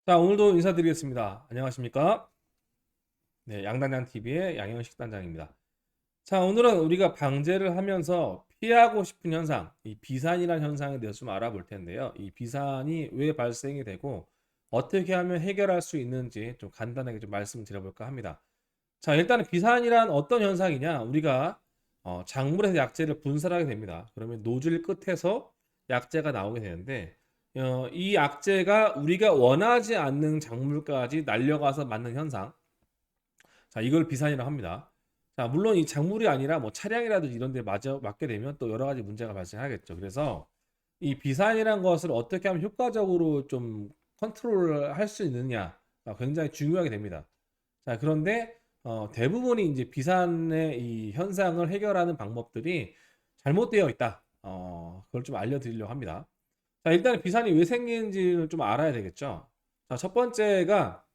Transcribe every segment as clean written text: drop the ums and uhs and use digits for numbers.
자, 오늘도 인사드리겠습니다. 안녕하십니까? 네, 양단장TV의 양현식단장입니다. 자, 오늘은 우리가 방제를 하면서 피하고 싶은 현상, 이 비산이라는 현상에 대해서 좀 알아볼 텐데요. 이 비산이 왜 발생이 되고 어떻게 하면 해결할 수 있는지 좀 간단하게 좀 말씀드려볼까 합니다. 자, 일단은 비산이란 어떤 현상이냐? 우리가 작물에서 약재를 분사하게 됩니다. 그러면 노즐 끝에서 약재가 나오게 되는데 이 약재가 우리가 원하지 않는 작물까지 날려가서 맞는 현상. 자, 이걸 비산이라고 합니다. 자, 물론 이 작물이 아니라 뭐 차량이라든지 이런 데 맞게 되면 또 여러 가지 문제가 발생하겠죠. 그래서 이 비산이란 것을 어떻게 하면 효과적으로 좀 컨트롤 할 수 있느냐가 굉장히 중요하게 됩니다. 자, 그런데 대부분이 이제 비산의 이 현상을 해결하는 방법들이 잘못되어 있다. 그걸 좀 알려드리려고 합니다. 자, 일단 비산이 왜 생기는지를 좀 알아야 되겠죠. 자, 첫 번째가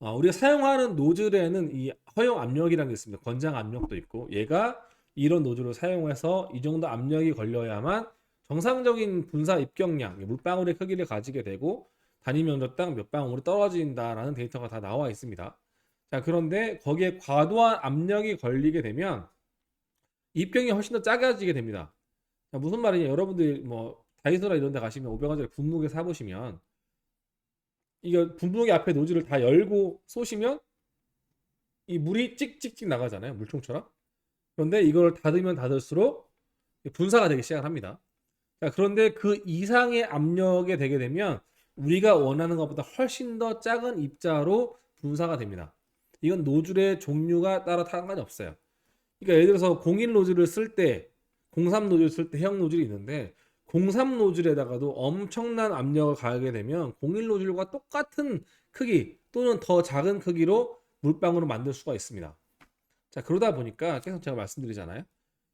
우리가 사용하는 노즐에는 이 허용 압력이라는 게 있습니다. 권장 압력도 있고 얘가 이런 노즐을 사용해서 이 정도 압력이 걸려야만 정상적인 분사 입격량, 물방울의 크기를 가지게 되고 단위 면적당 몇 방울이 떨어진다라는 데이터가 다 나와 있습니다. 자, 그런데 거기에 과도한 압력이 걸리게 되면 입경이 훨씬 더 작아지게 됩니다. 자, 무슨 말이냐? 여러분들 뭐 다이소나 이런 데 가시면 500원짜리 분무게 사보시면 이거 분무기 앞에 노즐을 다 열고 쏘시면 이 물이 찍찍찍 나가잖아요. 물총처럼. 그런데 이걸 닫으면 닫을수록 분사가 되기 시작을 합니다. 자, 그런데 그 이상의 압력에 되게 되면 우리가 원하는 것보다 훨씬 더 작은 입자로 분사가 됩니다. 이건 노즐의 종류가 따라 상관이 없어요. 그러니까 예를 들어서 01 노즐을 쓸 때, 03 노즐 쓸 때 해역 노즐이 있는데 03 노즐에다가도 엄청난 압력을 가하게 되면 01 노즐과 똑같은 크기 또는 더 작은 크기로 물방울을 만들 수가 있습니다. 자, 그러다 보니까 계속 제가 말씀드리잖아요.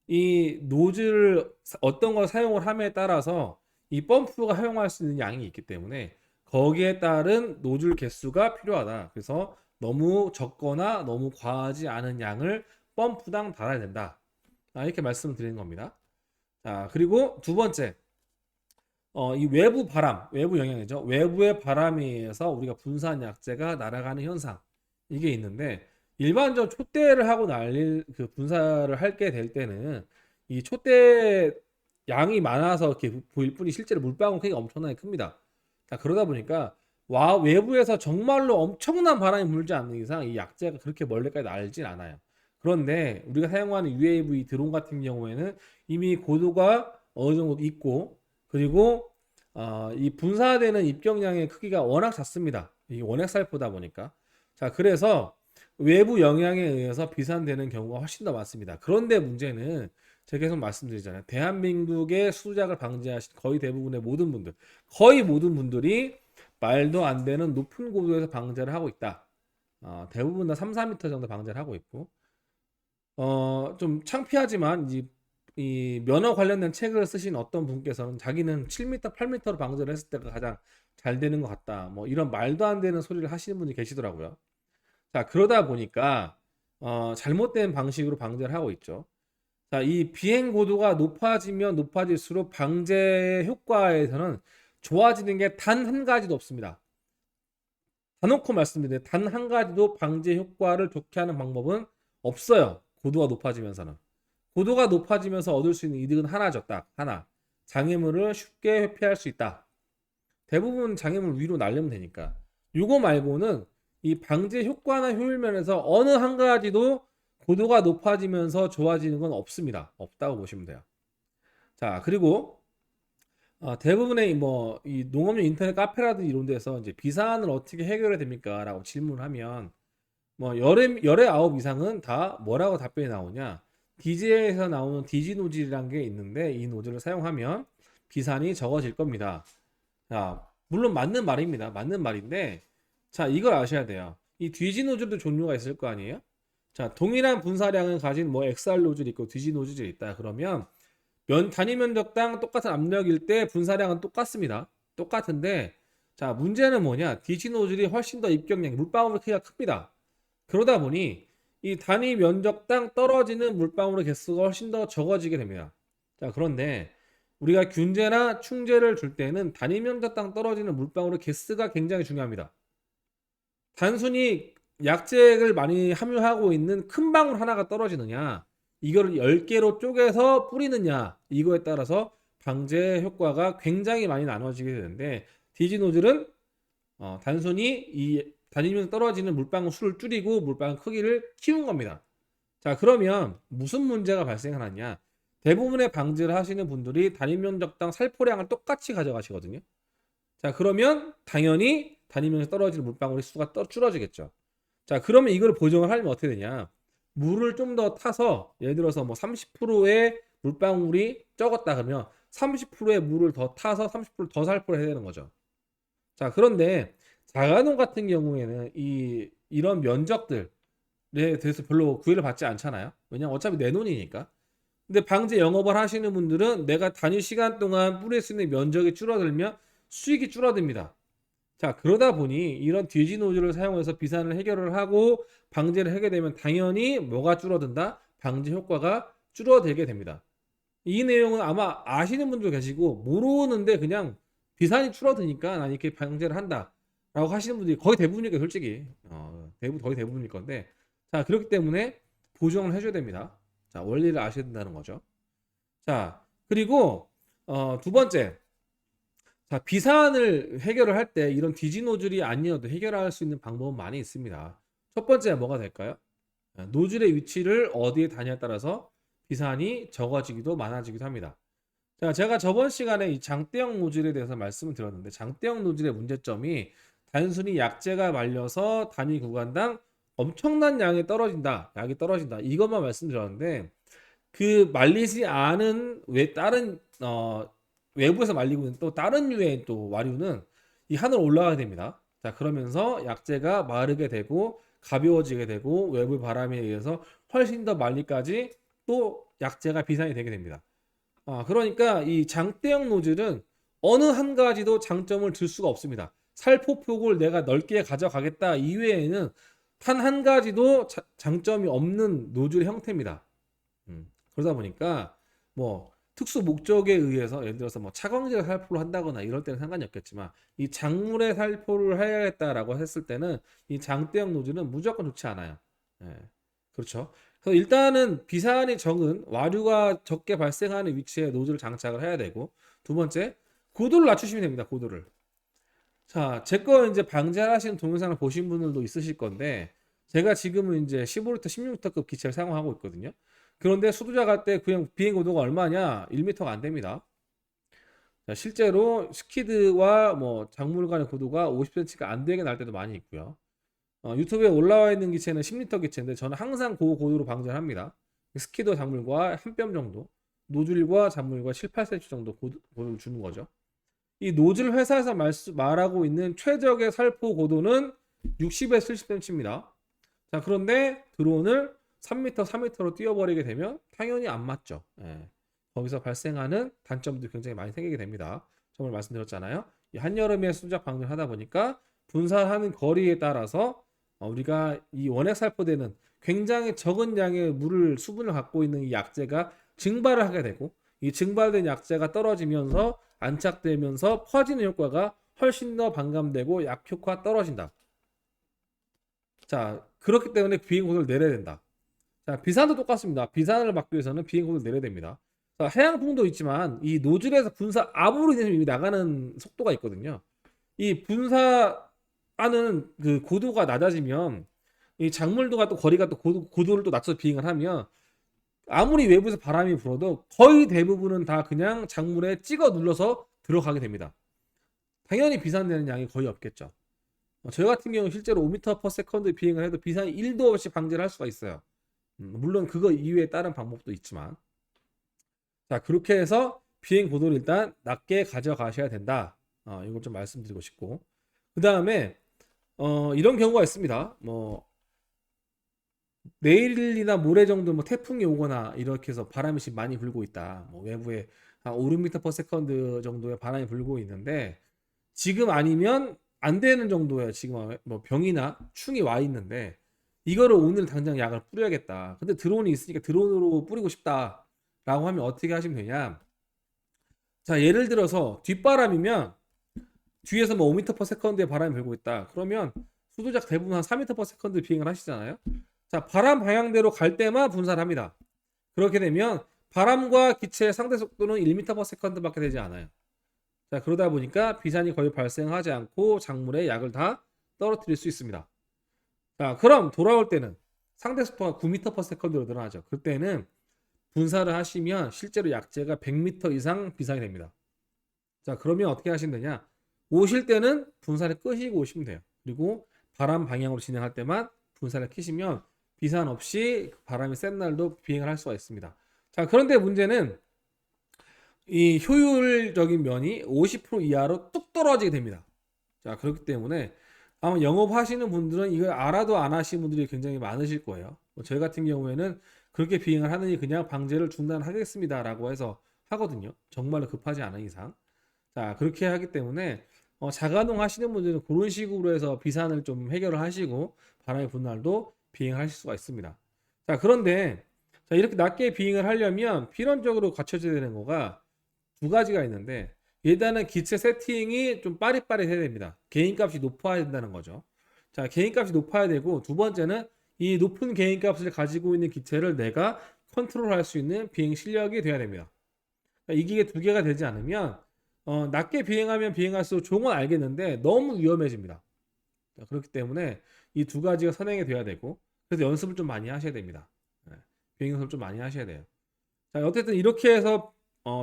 이 노즐을 어떤 걸 사용을 함에 따라서 이 펌프가 사용할 수 있는 양이 있기 때문에 거기에 따른 노즐 개수가 필요하다. 그래서 너무 적거나 너무 과하지 않은 양을 펌프당 달아야 된다. 이렇게 말씀을 드리는 겁니다. 자, 그리고 두 번째, 이 외부 바람, 외부 영향이죠. 외부의 바람에 의해서 우리가 분사한 약재가 날아가는 현상. 이게 있는데, 일반적으로 촛대를 하고 날릴 그 분사를 할게 될 때는 이 촛대 양이 많아서 이렇게 보일 뿐이 실제로 물방울 크기가 엄청나게 큽니다. 자, 그러다 보니까 외부에서 정말로 엄청난 바람이 불지 않는 이상 이 약재가 그렇게 멀리까지 날진 않아요. 그런데 우리가 사용하는 UAV 드론 같은 경우에는 이미 고도가 어느 정도 있고 그리고 이 분사되는 입경량의 크기가 워낙 작습니다. 이게 원액 살포다 보니까. 자, 그래서 외부 영향에 의해서 비산되는 경우가 훨씬 더 많습니다. 그런데 문제는 제가 계속 말씀드리잖아요. 대한민국의 수작을 방지하신 거의 대부분의 모든 분들, 거의 모든 분들이 말도 안 되는 높은 고도에서 방제를 하고 있다. 대부분 다 3, 4m 정도 방제를 하고 있고, 좀 창피하지만 이 면허 관련된 책을 쓰신 어떤 분께서는 자기는 7m, 8m로 방제를 했을 때가 가장 잘 되는 것 같다. 뭐 이런 말도 안 되는 소리를 하시는 분이 계시더라고요. 자, 그러다 보니까 잘못된 방식으로 방제를 하고 있죠. 자, 이 비행 고도가 높아지면 높아질수록 방제 효과에서는 좋아지는 게 단 한 가지도 없습니다. 대놓고 말씀드려요. 단 한 가지도 방제 효과를 좋게 하는 방법은 없어요. 고도가 높아지면서는. 고도가 높아지면서 얻을 수 있는 이득은 하나죠. 딱 하나. 장애물을 쉽게 회피할 수 있다. 대부분 장애물 위로 날리면 되니까. 이거 말고는 이 방제 효과나 효율 면에서 어느 한 가지도 고도가 높아지면서 좋아지는 건 없습니다. 없다고 보시면 돼요. 자, 그리고 대부분의 뭐 이 농업용 인터넷 카페라든지 이런 데서 이제 비산을 어떻게 해결해야 됩니까? 라고 질문을 하면 뭐 열의 아홉 이상은 다 뭐라고 답변이 나오냐? DJ에서 나오는 DG 노즐이라는 게 있는데 이 노즐을 사용하면 비산이 적어질 겁니다. 자, 물론 맞는 말입니다. 맞는 말인데 자, 이걸 아셔야 돼요. 이 DG 노즐도 종류가 있을 거 아니에요? 자, 동일한 분사량을 가진 뭐 XR 노즐이 있고 DG 노즐이 있다. 그러면 단위 면적당 똑같은 압력일 때 분사량은 똑같습니다. 똑같은데 자, 문제는 뭐냐? DG 노즐이 훨씬 더 입격량, 물방울 크기가 큽니다. 그러다 보니 이 단위 면적당 떨어지는 물방울의 개수가 훨씬 더 적어지게 됩니다. 자, 그런데 우리가 균제나 충제를 줄 때는 단위 면적 당 떨어지는 물방울의 개수가 굉장히 중요합니다. 단순히 약재를 많이 함유하고 있는 큰 방울 하나가 떨어지느냐, 이거를 10개로 쪼개서 뿌리느냐, 이거에 따라서 방제 효과가 굉장히 많이 나눠지게 되는데, 디지 노즐은 단순히 이 단위면 떨어지는 물방울 수를 줄이고 물방울 크기를 키운 겁니다. 자, 그러면 무슨 문제가 발생하느냐? 대부분의 방제를 하시는 분들이 단위 면적당 살포량을 똑같이 가져가시거든요. 자, 그러면 당연히 단위 면적 떨어지는 물방울의 수가 줄어지겠죠. 자, 그러면 이걸 보정을 하려면 어떻게 되냐? 물을 좀 더 타서 예를 들어서 뭐 30%의 물방울이 적었다 그러면 30%의 물을 더 타서 30%더 살포를 해야 되는 거죠. 자, 그런데 자가농 같은 경우에는 이런 면적들에 대해서 별로 구애를 받지 않잖아요. 왜냐면 어차피 내 돈이니까. 근데 방제 영업을 하시는 분들은 내가 단위 시간 동안 뿌릴 수 있는 면적이 줄어들면 수익이 줄어듭니다. 자, 그러다 보니 이런 뒤지 노즐을 사용해서 비산을 해결을 하고 방제를 하게 되면 당연히 뭐가 줄어든다? 방제 효과가 줄어들게 됩니다. 이 내용은 아마 아시는 분도 계시고 모르는데 그냥 비산이 줄어드니까 난 이렇게 방제를 한다 라고 하시는 분들이 거의 대부분이니까 솔직히 거의 대부분일 건데, 자, 그렇기 때문에 보정을 해줘야 됩니다. 자, 원리를 아셔야 된다는 거죠. 자, 그리고 두 번째, 자, 비산을 해결을 할 때 이런 디지 노즐이 아니어도 해결할 수 있는 방법은 많이 있습니다. 첫 번째 뭐가 될까요? 노즐의 위치를 어디에 다냐에 따라서 비산이 적어지기도 많아지기도 합니다. 자, 제가 저번 시간에 이 장대형 노즐에 대해서 말씀을 드렸는데, 장대형 노즐의 문제점이 단순히 약재가 말려서 단위 구간당 엄청난 양이 떨어진다, 약이 떨어진다, 이것만 말씀드렸는데, 그 말리지 않은 다른 외부에서 말리고 있는 또 다른 유의 또 와류는 이 하늘 올라가게 됩니다. 자, 그러면서 약재가 마르게 되고 가벼워지게 되고 외부 바람에 의해서 훨씬 더 말리까지 또 약재가 비산이 되게 됩니다. 그러니까 이 장대형 노즐은 어느 한 가지도 장점을 들 수가 없습니다. 살포폭을 내가 넓게 가져가겠다 이외에는 단 한 가지도 장점이 없는 노즐 형태입니다. 그러다 보니까 뭐 특수 목적에 의해서 예를 들어서 뭐 차광제 살포를 한다거나 이럴 때는 상관이 없겠지만 이 작물에 살포를 해야겠다라고 했을 때는 이 장대형 노즐은 무조건 좋지 않아요. 예, 그렇죠. 그래서 일단은 비산이 적은 와류가 적게 발생하는 위치에 노즐을 장착을 해야 되고, 두 번째 고도를 낮추시면 됩니다. 고도를. 자, 제 거 이제 방제하시는 동영상을 보신 분들도 있으실 건데, 제가 지금은 이제 15리터, 16리터급 기체를 사용하고 있거든요. 그런데 수도자 갈 때 그냥 비행 고도가 얼마냐? 1m가 안 됩니다. 자, 실제로 스키드와 뭐 작물 간의 고도가 50cm가 안 되게 날 때도 많이 있고요. 유튜브에 올라와 있는 기체는 10리터 기체인데 저는 항상 그 고도로 방제를 합니다. 스키드 작물과 한 뼘 정도, 노즐과 작물과 7, 8cm 정도 고도를 주는 거죠. 이 노즐 회사에서 말하고 있는 최적의 살포 고도는 60에서 70cm입니다. 자, 그런데 드론을 3m, 4m로 띄워버리게 되면 당연히 안 맞죠. 예. 거기서 발생하는 단점도 굉장히 많이 생기게 됩니다. 정말 말씀드렸잖아요. 이 한여름에 수작 방류를 하다 보니까 분사하는 거리에 따라서 우리가 이 원액 살포되는 굉장히 적은 양의 수분을 갖고 있는 이 약재가 증발을 하게 되고, 이 증발된 약재가 떨어지면서 안착되면서 퍼지는 효과가 훨씬 더 반감되고 약 효과 떨어진다. 자, 그렇기 때문에 비행 고도를 내려야 된다. 자, 비산도 똑같습니다. 비산을 막기 위해서는 비행 고도를 내려야 됩니다. 자, 해양풍도 있지만 이 노즐에서 분사 압으로 인해서 이미 나가는 속도가 있거든요. 이 분사하는 그 고도가 낮아지면 이 작물도가 또 거리가 또 고도를 또 낮춰서 비행을 하면 아무리 외부에서 바람이 불어도 거의 대부분은 다 그냥 작물에 찍어 눌러서 들어가게 됩니다. 당연히 비산되는 양이 거의 없겠죠. 저희 같은 경우 실제로 5m/s 비행을 해도 비산이 1도 없이 방지를 할 수가 있어요. 물론 그거 이외에 다른 방법도 있지만, 자, 그렇게 해서 비행 고도를 일단 낮게 가져가셔야 된다. 이걸 좀 말씀드리고 싶고, 그 다음에 이런 경우가 있습니다. 뭐 내일이나 모레 정도 뭐 태풍이 오거나 이렇게 해서 바람이 지금 많이 불고 있다. 뭐 외부에 한 5, 6m/s 정도의 바람이 불고 있는데 지금 아니면 안 되는 정도의 지금 뭐 병이나 충이 와 있는데 이거를 오늘 당장 약을 뿌려야겠다. 근데 드론이 있으니까 드론으로 뿌리고 싶다라고 하면 어떻게 하시면 되냐? 자, 예를 들어서 뒷바람이면 뒤에서 뭐 5m/s의 바람이 불고 있다. 그러면 수도작 대부분 한 4m/s 비행을 하시잖아요. 자, 바람 방향대로 갈 때만 분사를 합니다. 그렇게 되면 바람과 기체의 상대 속도는 1m/s밖에 되지 않아요. 자, 그러다 보니까 비산이 거의 발생하지 않고 작물의 약을 다 떨어뜨릴 수 있습니다. 자, 그럼 돌아올 때는 상대 속도가 9m/s로 늘어나죠. 그때는 분사를 하시면 실제로 약재가 100m 이상 비상이 됩니다. 자, 그러면 어떻게 하시면 되냐? 오실 때는 분사를 끄시고 오시면 돼요. 그리고 바람 방향으로 진행할 때만 분사를 켜시면 비산 없이 바람이 센 날도 비행을 할 수가 있습니다. 자, 그런데 문제는 이 효율적인 면이 50% 이하로 뚝 떨어지게 됩니다. 자, 그렇기 때문에 아마 영업하시는 분들은 이걸 알아도 안 하시는 분들이 굉장히 많으실 거예요. 저희 같은 경우에는 그렇게 비행을 하느니 그냥 방제를 중단하겠습니다라고 해서 하거든요. 정말로 급하지 않은 이상. 자, 그렇게 하기 때문에 자가용 하시는 분들은 그런 식으로 해서 비산을 좀 해결을 하시고 바람이 분 날도 비행하실 수가 있습니다. 자, 그런데 자, 이렇게 낮게 비행을 하려면 필연적으로 갖춰져야 되는 거가 두 가지가 있는데, 일단은 기체 세팅이 좀 빠릿빠릿해야 됩니다. 개인값이 높아야 된다는 거죠. 자, 개인값이 높아야 되고, 두 번째는 이 높은 개인값을 가지고 있는 기체를 내가 컨트롤할 수 있는 비행 실력이 돼야 됩니다. 이게 두 개가 되지 않으면 낮게 비행하면 비행할수록 좋은 건 알겠는데 너무 위험해집니다. 자, 그렇기 때문에 이 두 가지가 선행이 돼야 되고, 그래서 연습을 좀 많이 하셔야 됩니다. 네, 비행 연습을 좀 많이 하셔야 돼요. 자, 어쨌든 이렇게 해서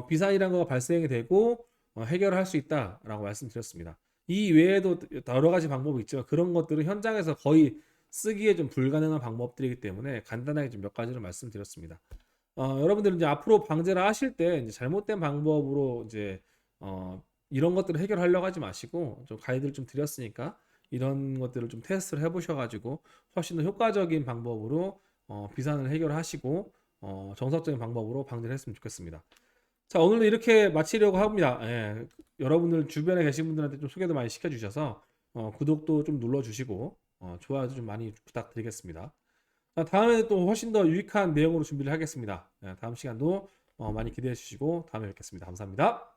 비산이라는 거가 발생이 되고 해결을 할 수 있다라고 말씀드렸습니다. 이 외에도 여러 가지 방법이 있지만 그런 것들은 현장에서 거의 쓰기에 좀 불가능한 방법들이기 때문에 간단하게 좀 몇 가지를 말씀드렸습니다. 여러분들은 이제 앞으로 방제를 하실 때 이제 잘못된 방법으로 이제 이런 것들을 해결하려고 하지 마시고 좀 가이드를 좀 드렸으니까 이런 것들을 좀 테스트를 해보셔가지고 훨씬 더 효과적인 방법으로 비산을 해결하시고 정석적인 방법으로 방제를 했으면 좋겠습니다. 자, 오늘도 이렇게 마치려고 합니다. 예, 여러분들 주변에 계신 분들한테 좀 소개도 많이 시켜주셔서 구독도 좀 눌러주시고 좋아요도 좀 많이 부탁드리겠습니다. 자, 다음에는 또 훨씬 더 유익한 내용으로 준비를 하겠습니다. 예, 다음 시간도 많이 기대해 주시고 다음에 뵙겠습니다. 감사합니다.